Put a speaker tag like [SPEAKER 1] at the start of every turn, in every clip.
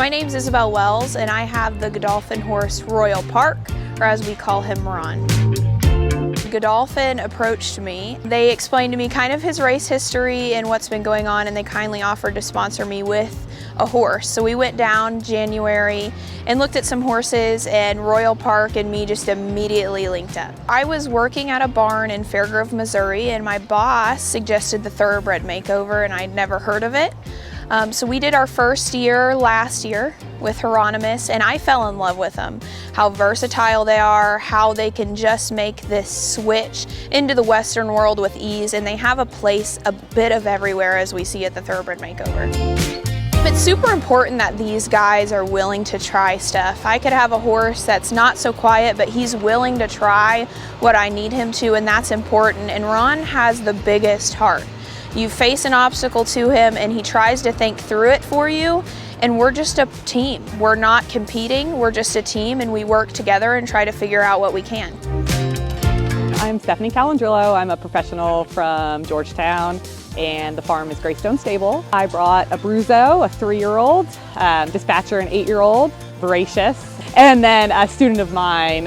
[SPEAKER 1] My name's Isabel Wells, and I have the Godolphin horse Royal Park, or as we call him, Ron. Godolphin approached me. They explained to me kind of his race history and what's been going on, and they kindly offered to sponsor me with a horse. So we went down January and looked at some horses, and Royal Park and me just immediately linked up. I was working at a barn in Fairgrove, Missouri, and my boss suggested the Thoroughbred Makeover, and I'd never heard of it. So we did our first year last year with Hieronymus, and I fell in love with them. How versatile they are, how they can just make this switch into the Western world with ease, and they have a place a bit of everywhere as we see at the Thoroughbred Makeover. It's super important that these guys are willing to try stuff. I could have a horse that's not so quiet, but he's willing to try what I need him to, and that's important. And Ron has the biggest heart. You face an obstacle to him and he tries to think through it for you, and we're just a team. We're not competing, we're just a team, and we work together and try to figure out what we can.
[SPEAKER 2] I'm Stephanie Calandrillo. I'm a professional from Georgetown, and the farm is Greystone Stable. I brought a Bruzo, a 3-year-old, Dispatcher, an 8-year-old, Voracious, and then a student of mine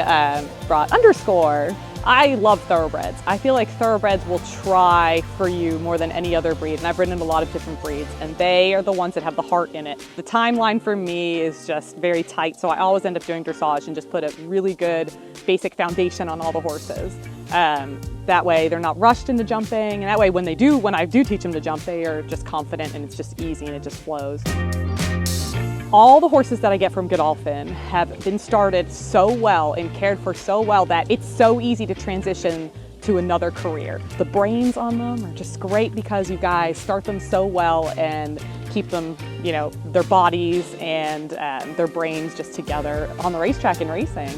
[SPEAKER 2] brought Underscore. I love thoroughbreds. I feel like thoroughbreds will try for you more than any other breed, and I've ridden in a lot of different breeds, and they are the ones that have the heart in it. The timeline for me is just very tight, so I always end up doing dressage and just put a really good basic foundation on all the horses. That way they're not rushed into jumping, and that way when I do teach them to jump, they are just confident and it's just easy and it just flows. All the horses that I get from Godolphin have been started so well and cared for so well that it's so easy to transition to another career. The brains on them are just great because you guys start them so well and keep them, you know, their bodies and their brains just together on the racetrack and racing.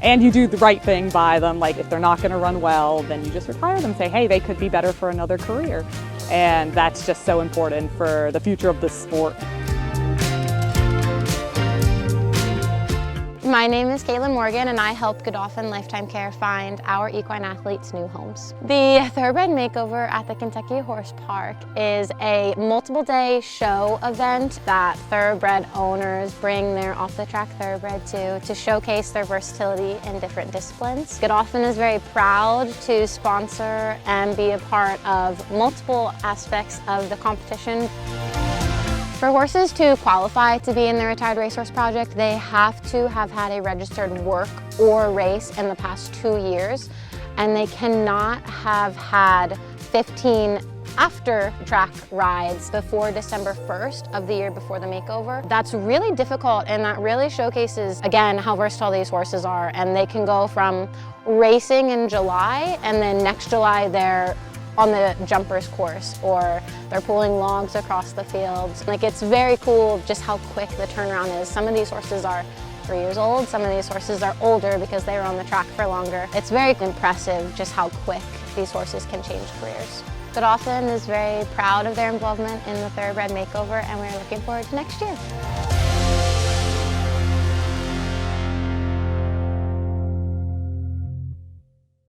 [SPEAKER 2] And you do the right thing by them. Like if they're not going to run well, then you just retire them, say, hey, they could be better for another career. And that's just so important for the future of this sport.
[SPEAKER 3] My name is Caitlin Morgan, and I help Godolphin Lifetime Care find our equine athletes new homes. The Thoroughbred Makeover at the Kentucky Horse Park is a multiple-day show event that thoroughbred owners bring their off-the-track thoroughbred to showcase their versatility in different disciplines. Godolphin is very proud to sponsor and be a part of multiple aspects of the competition. For horses to qualify to be in the Retired Racehorse Project, they have to have had a registered work or race in the past 2 years, and they cannot have had 15 after-track rides before December 1st of the year before the makeover. That's really difficult, and that really showcases, again, how versatile these horses are, and they can go from racing in July, and then next July they're on the jumpers course, or they're pulling logs across the fields. Like, it's very cool just how quick the turnaround is. Some of these horses are 3 years old, some of these horses are older because they were on the track for longer. It's very impressive just how quick these horses can change careers. Godolphin is very proud of their involvement in the Thoroughbred Makeover, and we're looking forward to next year.